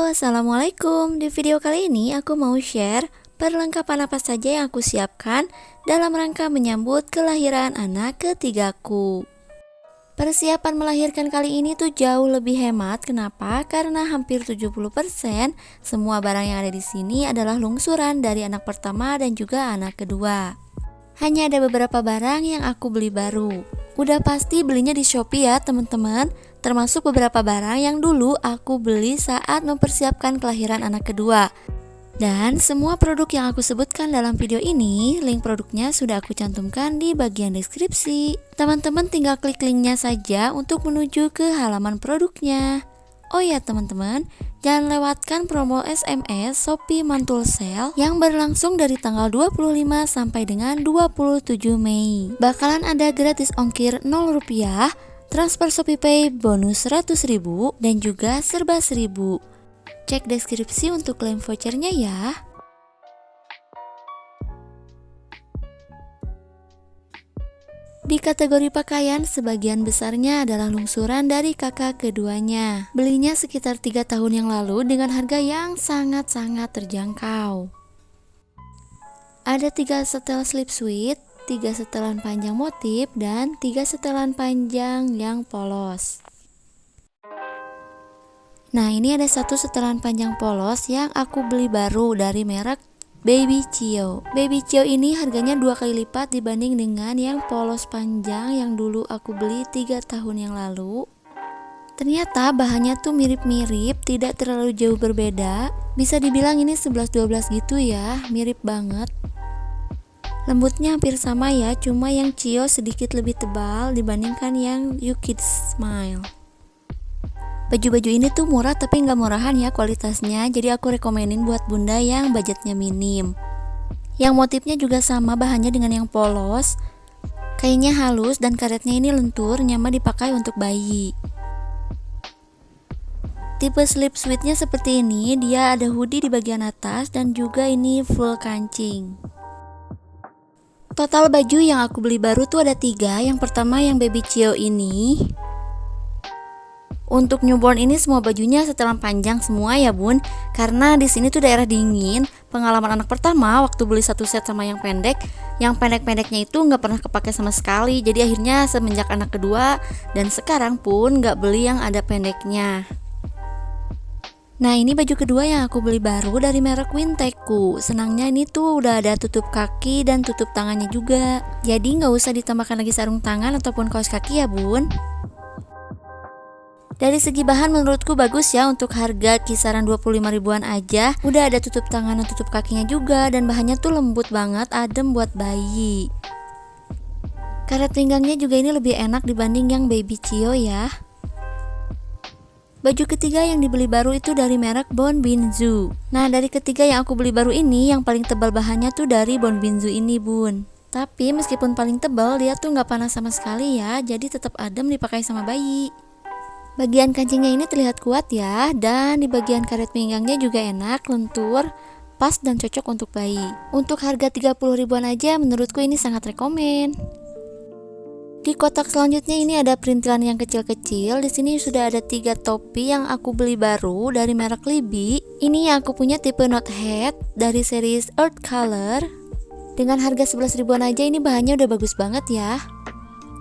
Halo, assalamualaikum. Di video kali ini aku mau share perlengkapan apa saja yang aku siapkan dalam rangka menyambut kelahiran anak ketigaku. Persiapan melahirkan kali ini tuh jauh lebih hemat. Kenapa? Karena hampir 70% semua barang yang ada di sini adalah lungsuran dari anak pertama dan juga anak kedua. Hanya ada beberapa barang yang aku beli baru. Udah pasti belinya di Shopee ya teman-teman, termasuk beberapa barang yang dulu aku beli saat mempersiapkan kelahiran anak kedua. Dan semua produk yang aku sebutkan dalam video ini, link produknya sudah aku cantumkan di bagian deskripsi. Teman-teman tinggal klik linknya saja untuk menuju ke halaman produknya. Oh ya teman-teman, jangan lewatkan promo SMS Shopee Mantul Sale yang berlangsung dari tanggal 25 sampai dengan 27 Mei. Bakalan ada gratis ongkir 0 rupiah, transfer ShopeePay bonus 100.000 dan juga serba 1.000. Cek deskripsi untuk klaim vouchernya ya. Di kategori pakaian, sebagian besarnya adalah lungsuran dari kakak keduanya. Belinya sekitar 3 tahun yang lalu dengan harga yang sangat-sangat terjangkau. Ada 3 setel slip suit, 3 setelan panjang motif, dan 3 setelan panjang yang polos. Nah, ini ada 1 setelan panjang polos yang aku beli baru dari merek Baby Chio. Baby Chio ini harganya 2 kali lipat dibanding dengan yang polos panjang yang dulu aku beli 3 tahun yang lalu. Ternyata bahannya tuh mirip-mirip, tidak terlalu jauh berbeda. Bisa dibilang ini 11-12 gitu ya, mirip banget. Lembutnya hampir sama ya, cuma yang Chio sedikit lebih tebal dibandingkan yang You Kids Smile. Baju-baju ini tuh murah tapi nggak murahan ya kualitasnya, jadi aku rekomenin buat bunda yang budgetnya minim. Yang motifnya juga sama bahannya dengan yang polos, kainnya halus dan karetnya ini lentur, nyaman dipakai untuk bayi. Tipe slip suitnya seperti ini, dia ada hoodie di bagian atas dan juga ini full kancing. Total baju yang aku beli baru tuh ada 3. Yang pertama yang Baby Chio ini. Untuk newborn ini semua bajunya setelan panjang semua ya bun, karena di sini tuh daerah dingin. Pengalaman anak pertama waktu beli 1 set sama yang pendek-pendeknya itu nggak pernah kepake sama sekali. Jadi akhirnya semenjak anak kedua dan sekarang pun nggak beli yang ada pendeknya. Nah, ini baju kedua yang aku beli baru dari merek Winteku. Senangnya ini tuh udah ada tutup kaki dan tutup tangannya juga. Jadi nggak usah ditambahkan lagi sarung tangan ataupun kaos kaki ya bun. Dari segi bahan menurutku bagus ya, untuk harga kisaran 25 ribuan aja. Udah ada tutup tangan dan tutup kakinya juga, dan bahannya tuh lembut banget, adem buat bayi. Karet pinggangnya juga ini lebih enak dibanding yang Baby Chio ya. Baju ketiga yang dibeli baru itu dari merek Bonbinzu. Nah, dari ketiga yang aku beli baru ini, yang paling tebal bahannya tuh dari Bonbinzu ini bun. Tapi meskipun paling tebal, dia tuh nggak panas sama sekali ya, jadi tetap adem dipakai sama bayi. Bagian kancingnya ini terlihat kuat ya, dan di bagian karet pinggangnya juga enak, lentur, pas dan cocok untuk bayi. Untuk harga 30 ribuan aja menurutku ini sangat rekomen. Di kotak selanjutnya ini ada perintilan yang kecil-kecil. Di sini sudah ada 3 topi yang aku beli baru dari merek Libby. Ini yang aku punya tipe knot head dari series Earth Color. Dengan harga 11 ribuan aja ini bahannya udah bagus banget ya.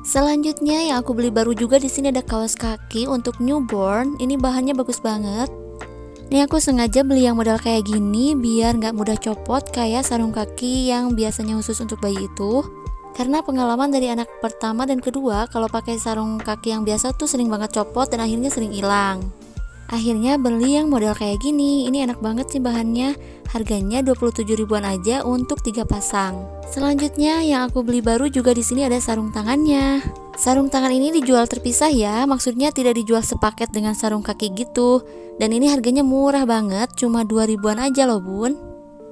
Selanjutnya yang aku beli baru juga di sini ada kaos kaki untuk newborn. Ini bahannya bagus banget. Ini aku sengaja beli yang model kayak gini biar nggak mudah copot kayak sarung kaki yang biasanya khusus untuk bayi itu. Karena pengalaman dari anak pertama dan kedua, kalau pakai sarung kaki yang biasa tuh sering banget copot dan akhirnya sering hilang. Akhirnya beli yang model kayak gini. Ini enak banget sih bahannya. Harganya 27 ribuan aja untuk 3 pasang. Selanjutnya yang aku beli baru juga di sini ada sarung tangannya. Sarung tangan ini dijual terpisah ya, maksudnya tidak dijual sepaket dengan sarung kaki gitu. Dan ini harganya murah banget, cuma 2 ribuan aja loh bun.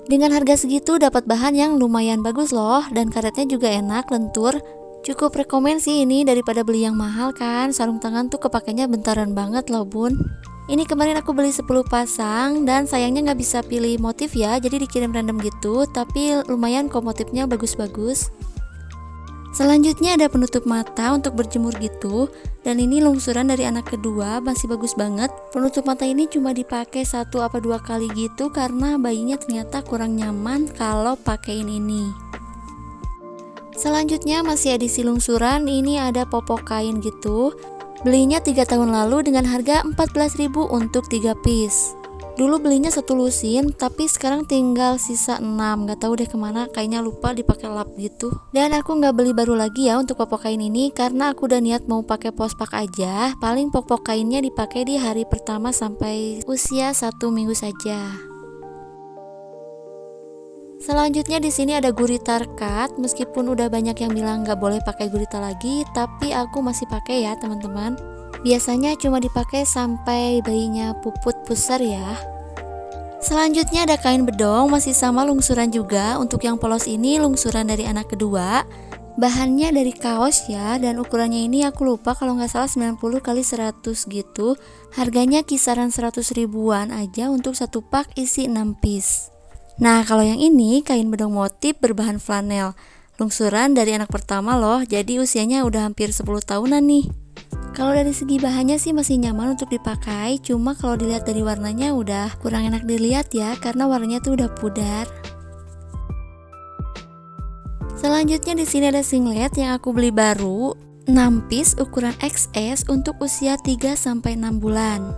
Dengan harga segitu dapat bahan yang lumayan bagus loh, dan karetnya juga enak, lentur. Cukup rekomen sih ini daripada beli yang mahal kan. Sarung tangan tuh kepakainya bentaran banget loh bun. Ini kemarin aku beli 10 pasang dan sayangnya nggak bisa pilih motif ya, jadi dikirim random gitu, tapi lumayan kok motifnya bagus-bagus. Selanjutnya ada penutup mata untuk berjemur gitu. Dan ini lungsuran dari anak kedua, masih bagus banget. Penutup mata ini cuma dipakai 1 apa 2 kali gitu karena bayinya ternyata kurang nyaman kalau pakein ini. Selanjutnya masih edisi lungsuran, ini ada popok kain gitu. Belinya 3 tahun lalu dengan harga 14.000 untuk 3 piece. Dulu belinya 1 lusin, tapi sekarang tinggal sisa 6. Gak tahu deh kemana, kayaknya lupa dipakai lap gitu. Dan aku gak beli baru lagi ya untuk popok kain ini, karena aku udah niat mau pakai pospak aja. Paling popok kainnya dipakai di hari pertama sampai usia 1 minggu saja. Selanjutnya di sini ada gurita rekat. Meskipun udah banyak yang bilang gak boleh pakai gurita lagi, tapi aku masih pakai ya teman-teman. Biasanya cuma dipakai sampai bayinya puput pusar ya. Selanjutnya ada kain bedong, masih sama lungsuran juga. Untuk yang polos ini lungsuran dari anak kedua. Bahannya dari kaos ya, dan ukurannya ini aku lupa, kalau nggak salah 90 x 100 gitu. Harganya kisaran 100 ribuan aja untuk 1 pak isi 6 piece. Nah kalau yang ini kain bedong motif berbahan flanel. Lungsuran dari anak pertama loh, jadi usianya udah hampir 10 tahunan nih. Kalau dari segi bahannya sih masih nyaman untuk dipakai, cuma kalau dilihat dari warnanya udah kurang enak dilihat ya, karena warnanya tuh udah pudar. Selanjutnya di sini ada singlet yang aku beli baru, 6 piece ukuran XS untuk usia 3-6 bulan.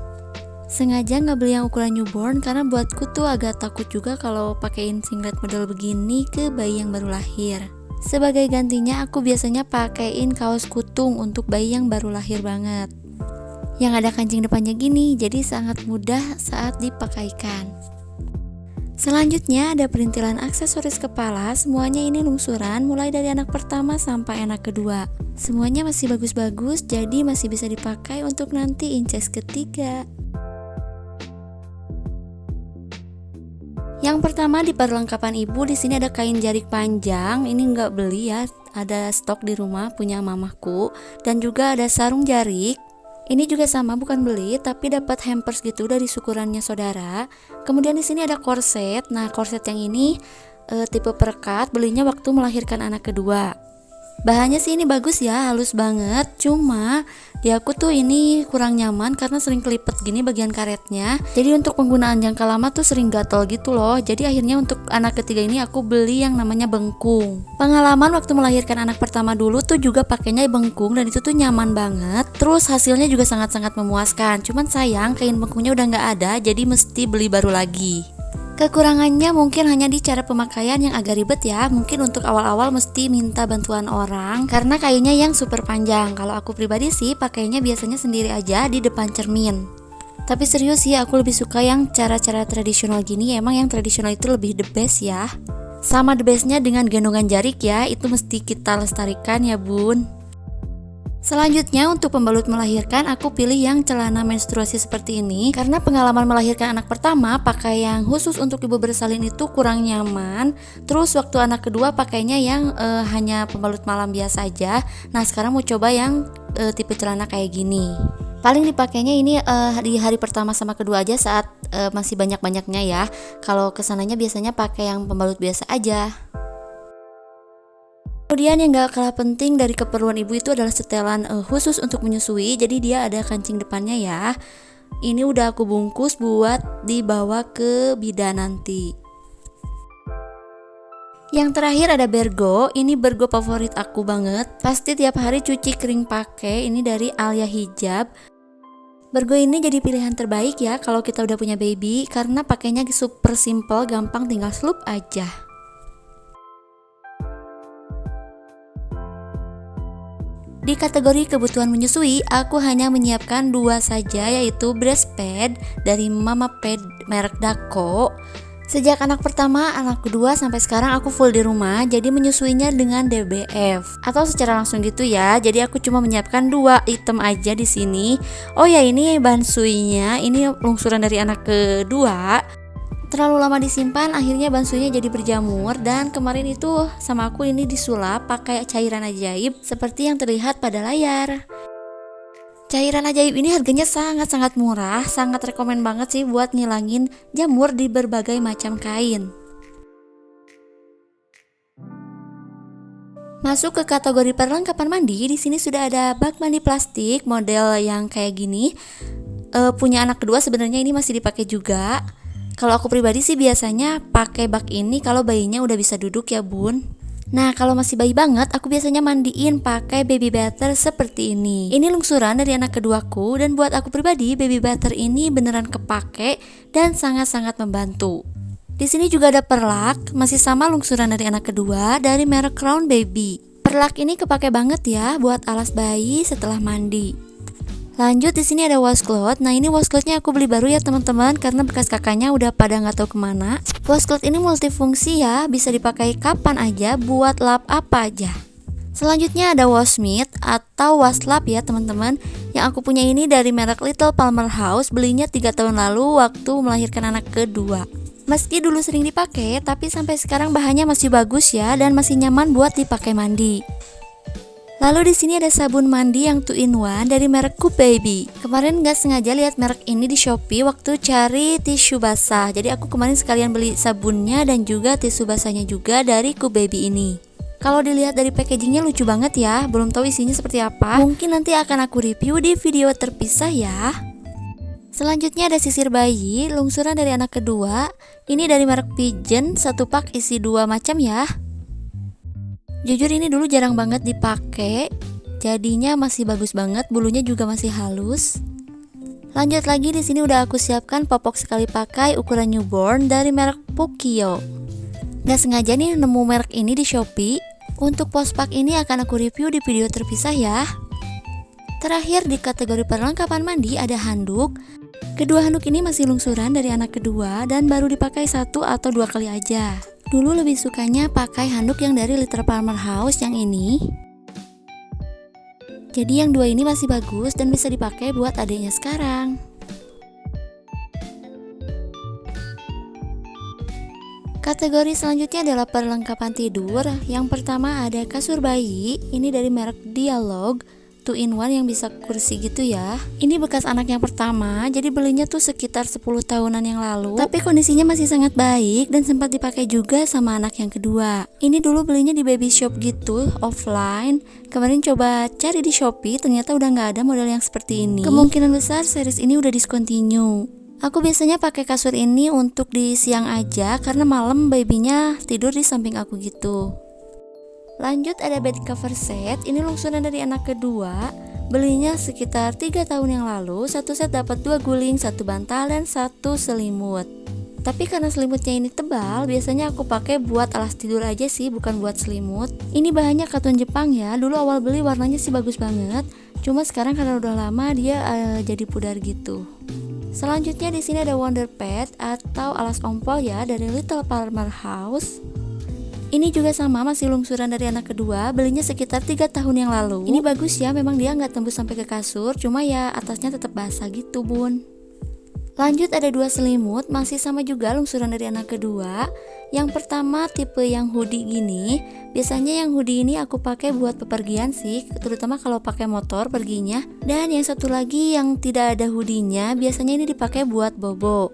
Sengaja nggak beli yang ukuran newborn karena buatku tuh agak takut juga kalau pakein singlet model begini ke bayi yang baru lahir. Sebagai gantinya aku biasanya pakein kaos kutung untuk bayi yang baru lahir banget, yang ada kancing depannya gini, jadi sangat mudah saat dipakaikan. Selanjutnya ada perintilan aksesoris kepala. Semuanya ini lungsuran mulai dari anak pertama sampai anak kedua. Semuanya masih bagus-bagus, jadi masih bisa dipakai untuk nanti inces ketiga. Yang pertama di perlengkapan ibu, di sini ada kain jarik panjang. Ini nggak beli ya, ada stok di rumah punya mamahku. Dan juga ada sarung jarik. Ini juga sama, bukan beli, tapi dapat hampers gitu dari syukurannya saudara. Kemudian di sini ada korset. Nah korset yang ini tipe perekat, belinya waktu melahirkan anak kedua. Bahannya sih ini bagus ya, halus banget. Cuma di aku tuh ini kurang nyaman karena sering kelipet gini bagian karetnya. Jadi untuk penggunaan jangka lama tuh sering gatel gitu loh. Jadi akhirnya untuk anak ketiga ini aku beli yang namanya bengkung. Pengalaman waktu melahirkan anak pertama dulu tuh juga pakainya bengkung, dan itu tuh nyaman banget. Terus hasilnya juga sangat-sangat memuaskan. Cuman sayang kain bengkungnya udah nggak ada, jadi mesti beli baru lagi. Kekurangannya mungkin hanya di cara pemakaian yang agak ribet ya. Mungkin untuk awal-awal mesti minta bantuan orang karena kainnya yang super panjang. Kalau aku pribadi sih pakainya biasanya sendiri aja di depan cermin. Tapi serius sih, aku lebih suka yang cara-cara tradisional gini. Emang yang tradisional itu lebih the best ya. Sama the bestnya dengan gendongan jarik ya, itu mesti kita lestarikan ya bun. Selanjutnya untuk pembalut melahirkan, aku pilih yang celana menstruasi seperti ini karena pengalaman melahirkan anak pertama pakai yang khusus untuk ibu bersalin itu kurang nyaman. Terus waktu anak kedua pakainya yang hanya pembalut malam biasa aja. Nah sekarang mau coba yang tipe celana kayak gini. Paling dipakainya ini di hari pertama sama kedua aja saat masih banyak-banyaknya ya. Kalau kesananya biasanya pakai yang pembalut biasa aja. Kemudian yang gak kalah penting dari keperluan ibu itu adalah setelan khusus untuk menyusui. Jadi dia ada kancing depannya ya. Ini udah aku bungkus buat dibawa ke bidan nanti. Yang terakhir ada Bergo. Ini Bergo favorit aku banget. Pasti tiap hari cuci kering pakai. Ini dari Alia Hijab. Bergo ini jadi pilihan terbaik ya kalau kita udah punya baby, karena pakainya super simple, gampang, tinggal slup aja. Di kategori kebutuhan menyusui, aku hanya menyiapkan 2 saja, yaitu breast pad dari Mama Pad merek Dako. Sejak anak pertama, anak kedua sampai sekarang aku full di rumah, jadi menyusuinya dengan DBF atau secara langsung gitu ya. Jadi aku cuma menyiapkan 2 item aja di sini. Oh ya, ini bahan suinya, ini lungsuran dari anak kedua. Terlalu lama disimpan, akhirnya bansunya jadi berjamur. Dan kemarin itu sama aku ini disulap pakai cairan ajaib seperti yang terlihat pada layar. Cairan ajaib ini harganya sangat-sangat murah, sangat rekomen banget sih buat ngilangin jamur di berbagai macam kain. Masuk ke kategori perlengkapan mandi, di sini sudah ada bak mandi plastik model yang kayak gini. Punya anak kedua sebenarnya ini masih dipakai juga. Kalau aku pribadi sih biasanya pakai bak ini kalau bayinya udah bisa duduk ya bun. Nah kalau masih bayi banget, aku biasanya mandiin pakai baby batter seperti ini. Ini lungsuran dari anak keduaku dan buat aku pribadi baby batter ini beneran kepake dan sangat-sangat membantu. Di sini juga ada perlak, masih sama lungsuran dari anak kedua dari merek Crown Baby. Perlak ini kepake banget ya buat alas bayi setelah mandi. Lanjut di sini ada washcloth. Nah ini washclothnya aku beli baru ya teman-teman karena bekas kakaknya udah pada nggak tahu kemana. Washcloth ini multifungsi ya, bisa dipakai kapan aja buat lap apa aja. Selanjutnya ada wash mitt atau wash lap ya teman-teman. Yang aku punya ini dari merek Little Palmer House, belinya 3 tahun lalu waktu melahirkan anak kedua. Meski dulu sering dipakai, tapi sampai sekarang bahannya masih bagus ya dan masih nyaman buat dipakai mandi. Lalu di sini ada sabun mandi yang 2-in-1 dari merek Cube Baby. Kemarin nggak sengaja lihat merek ini di Shopee waktu cari tisu basah. Jadi aku kemarin sekalian beli sabunnya dan juga tisu basahnya juga dari Cube Baby ini. Kalau dilihat dari packagingnya lucu banget ya. Belum tahu isinya seperti apa. Mungkin nanti akan aku review di video terpisah ya. Selanjutnya ada sisir bayi, lungsuran dari anak kedua. Ini dari merek Pigeon, 1 pak isi 2 macam ya. Jujur ini dulu jarang banget dipakai, jadinya masih bagus banget, bulunya juga masih halus. Lanjut lagi di sini udah aku siapkan popok sekali pakai ukuran newborn dari merek Pukio. Gak sengaja nih nemu merek ini di Shopee. Untuk pospak ini akan aku review di video terpisah ya. Terakhir di kategori perlengkapan mandi ada handuk. Kedua handuk ini masih lungsuran dari anak kedua dan baru dipakai 1 atau 2 kali aja. Dulu lebih sukanya pakai handuk yang dari Little Palmer House yang ini. Jadi yang 2 ini masih bagus dan bisa dipakai buat adiknya sekarang. Kategori selanjutnya adalah perlengkapan tidur. Yang pertama ada kasur bayi, ini dari merek Dialog. 2-in-1 yang bisa kursi gitu ya. Ini bekas anak yang pertama, jadi belinya tuh sekitar 10 tahunan yang lalu. Tapi kondisinya masih sangat baik dan sempat dipakai juga sama anak yang kedua. Ini dulu belinya di baby shop gitu, offline. Kemarin coba cari di Shopee, ternyata udah nggak ada model yang seperti ini. Kemungkinan besar series ini udah discontinue. Aku biasanya pakai kasur ini untuk di siang aja karena malam babynya tidur di samping aku gitu. Lanjut ada bed cover set, ini lungsuran dari anak kedua. Belinya sekitar 3 tahun yang lalu. Satu set dapat 2 guling, 1 bantal dan 1 selimut. Tapi karena selimutnya ini tebal, biasanya aku pakai buat alas tidur aja sih, bukan buat selimut. Ini bahannya katun Jepang ya. Dulu awal beli warnanya sih bagus banget. Cuma sekarang karena udah lama dia jadi pudar gitu. Selanjutnya di sini ada Wonder Pad atau alas ompol ya dari Little Palmer House. Ini juga sama, masih lungsuran dari anak kedua, belinya sekitar 3 tahun yang lalu. Ini bagus ya, memang dia nggak tembus sampai ke kasur, cuma ya atasnya tetap basah gitu bun. Lanjut ada 2 selimut, masih sama juga lungsuran dari anak kedua. Yang pertama tipe yang hoodie gini. Biasanya yang hoodie ini aku pakai buat bepergian sih, terutama kalau pakai motor perginya. Dan yang satu lagi yang tidak ada hoodie-nya, biasanya ini dipakai buat bobo.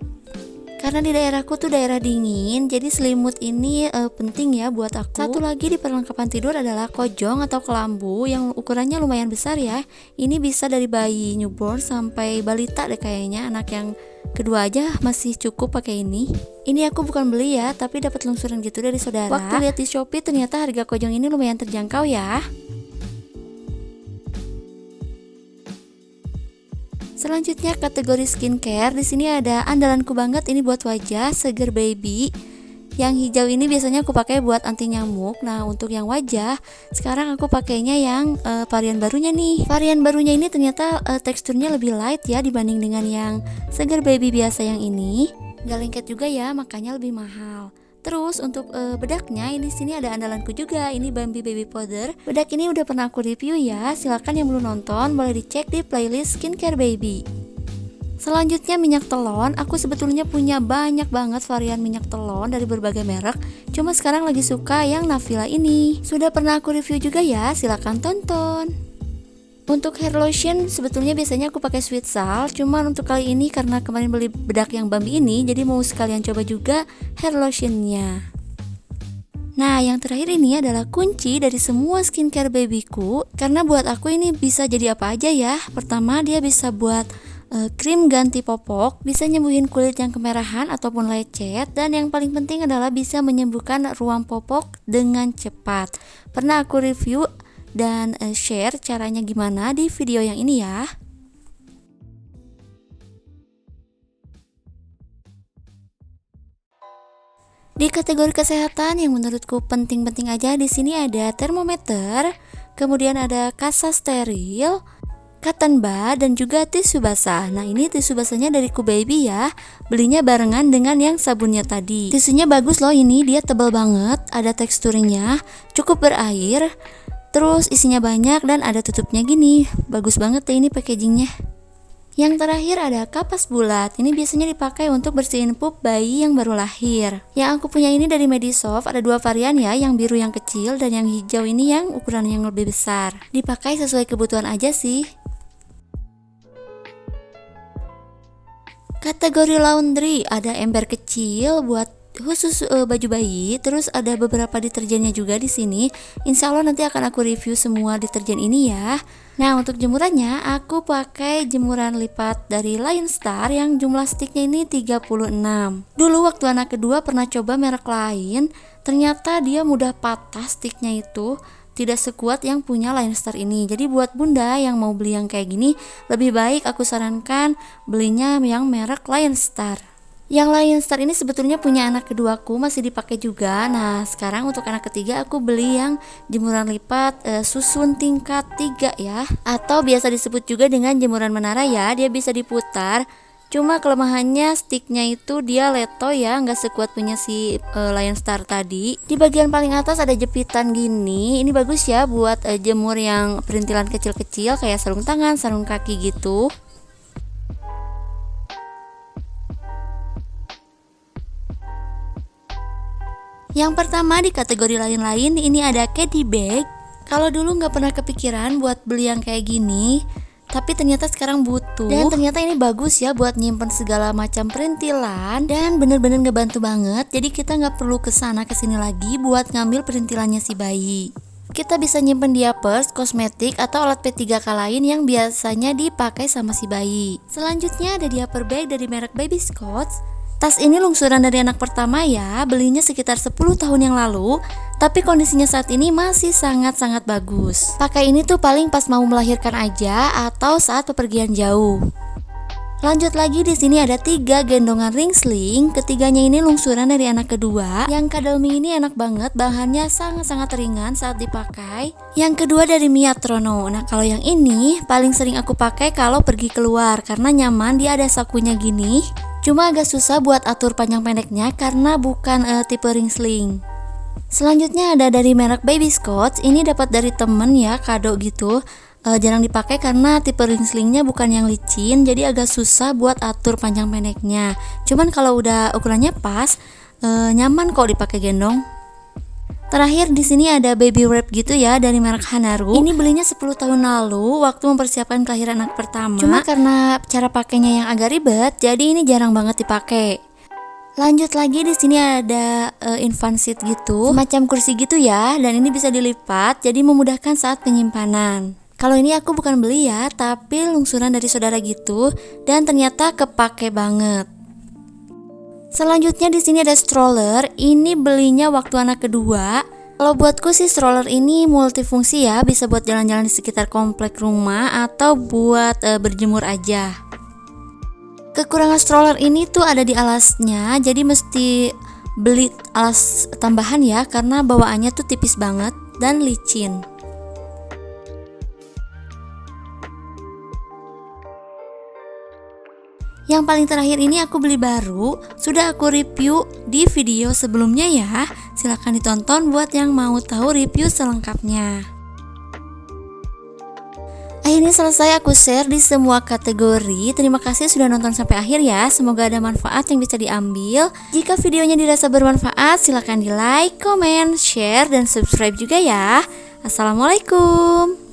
Karena di daerahku tuh daerah dingin, jadi selimut ini penting ya buat aku. Satu lagi di perlengkapan tidur adalah kojong atau kelambu yang ukurannya lumayan besar ya. Ini bisa dari bayi newborn sampai balita deh kayaknya. Anak yang kedua aja masih cukup pakai ini. Ini aku bukan beli ya, tapi dapat lungsuran gitu dari saudara. Waktu lihat di Shopee ternyata harga kojong ini lumayan terjangkau ya. Selanjutnya kategori skincare. Di sini ada andalanku banget ini buat wajah, Seger Baby. Yang hijau ini biasanya aku pakai buat anti nyamuk. Nah, untuk yang wajah, sekarang aku pakainya yang varian barunya nih. Varian barunya ini ternyata teksturnya lebih light ya dibanding dengan yang Seger Baby biasa yang ini. Gak lengket juga ya, makanya lebih mahal. Terus untuk bedaknya ini sini ada andalanku juga, ini Bambi Baby Powder. Bedak ini udah pernah aku review ya. Silakan yang belum nonton boleh dicek di playlist Skincare Baby. Selanjutnya minyak telon. Aku sebetulnya punya banyak banget varian minyak telon dari berbagai merek. Cuma sekarang lagi suka yang Navila ini. Sudah pernah aku review juga ya, silakan tonton. Untuk hair lotion sebetulnya biasanya aku pakai Sweet Salt, cuman untuk kali ini karena kemarin beli bedak yang Bambi ini, jadi mau sekalian coba juga hair lotionnya. Nah, yang terakhir ini adalah kunci dari semua skincare babyku, karena buat aku ini bisa jadi apa aja ya. Pertama, dia bisa buat krim ganti popok, bisa nyembuhin kulit yang kemerahan ataupun lecet, dan yang paling penting adalah bisa menyembuhkan ruam popok dengan cepat. Pernah aku review dan share caranya gimana di video yang ini ya. Di kategori kesehatan yang menurutku penting-penting aja, di sini ada termometer, kemudian ada kasa steril, cotton bud, dan juga tisu basah. Nah, ini tisu basahnya dari Kubaby ya. Belinya barengan dengan yang sabunnya tadi. Tisunya bagus loh, ini dia tebal banget, ada teksturnya, cukup berair, terus isinya banyak dan ada tutupnya gini. Bagus banget ya ini packagingnya. Yang terakhir ada kapas bulat. Ini biasanya dipakai untuk bersihin pup bayi yang baru lahir. Yang aku punya ini dari Medisoft, ada dua varian ya, yang biru yang kecil dan yang hijau ini yang ukuran yang lebih besar. Dipakai sesuai kebutuhan aja sih. Kategori laundry, ada ember kecil buat khusus baju bayi, terus ada beberapa deterjennya juga di sini. Insya Allah nanti akan aku review semua deterjen ini ya. Nah, untuk jemurannya aku pakai jemuran lipat dari Lion Star yang jumlah sticknya ini 36. Dulu waktu anak kedua pernah coba merek lain, ternyata dia mudah patah sticknya itu, tidak sekuat yang punya Lion Star ini. Jadi buat bunda yang mau beli yang kayak gini, lebih baik aku sarankan belinya yang merek Lion Star. Yang Lion Star ini sebetulnya punya anak keduaku, masih dipakai juga. Nah, sekarang untuk anak ketiga aku beli yang jemuran lipat susun tingkat 3 ya, atau biasa disebut juga dengan jemuran menara ya. Dia bisa diputar, cuma kelemahannya sticknya itu dia leto ya, nggak sekuat punya si Lion Star tadi. Di bagian paling atas ada jepitan gini. Ini bagus ya buat jemur yang perintilan kecil-kecil kayak sarung tangan, sarung kaki gitu. Yang pertama di kategori lain-lain, ini ada caddy bag. Kalau dulu nggak pernah kepikiran buat beli yang kayak gini, tapi ternyata sekarang butuh. Dan ternyata ini bagus ya buat nyimpen segala macam perintilan, dan bener-bener ngebantu banget. Jadi kita nggak perlu kesana kesini lagi buat ngambil perintilannya si bayi. Kita bisa nyimpen diapers, kosmetik, atau alat P3K lain yang biasanya dipakai sama si bayi. Selanjutnya ada diaper bag dari merek Baby Scotch. Tas ini lungsuran dari anak pertama ya, belinya sekitar 10 tahun yang lalu, tapi kondisinya saat ini masih sangat-sangat bagus. Pakai ini tuh paling pas mau melahirkan aja atau saat bepergian jauh. Lanjut lagi, di sini ada 3 gendongan ring sling. Ketiganya ini lungsuran dari anak kedua. Yang Cuddle-Me ini enak banget, bahannya sangat-sangat ringan saat dipakai. Yang kedua dari Miatrono. Nah, kalau yang ini paling sering aku pakai kalau pergi keluar karena nyaman, dia ada sakunya gini. Cuma agak susah buat atur panjang pendeknya karena bukan tipe ring sling. Selanjutnya ada dari merek Baby Scotch. Ini dapat dari temen ya, kado gitu. Jarang dipakai karena tipe ring slingnya bukan yang licin, jadi agak susah buat atur panjang pendeknya. Cuman kalau udah ukurannya pas, nyaman kok dipakai gendong. Terakhir di sini ada baby wrap gitu ya dari merek Hanaru. Ini belinya 10 tahun lalu waktu mempersiapkan kelahiran anak pertama. Cuma karena cara pakainya yang agak ribet, jadi ini jarang banget dipakai. Lanjut lagi, di sini ada infant seat gitu, semacam kursi gitu ya, dan ini bisa dilipat jadi memudahkan saat penyimpanan. Kalau ini aku bukan beli ya, tapi lungsuran dari saudara gitu, dan ternyata kepake banget. Selanjutnya di sini ada stroller. Ini belinya waktu anak kedua. Kalau buatku sih stroller ini multifungsi ya, bisa buat jalan-jalan di sekitar komplek rumah atau buat berjemur aja. Kekurangan stroller ini tuh ada di alasnya, jadi mesti beli alas tambahan ya, karena bawaannya tuh tipis banget dan licin. Yang paling terakhir ini aku beli baru, sudah aku review di video sebelumnya ya. Silahkan ditonton buat yang mau tahu review selengkapnya. Akhirnya selesai aku share di semua kategori. Terima kasih sudah nonton sampai akhir ya. Semoga ada manfaat yang bisa diambil. Jika videonya dirasa bermanfaat, silahkan di like, comment, share, dan subscribe juga ya. Assalamualaikum.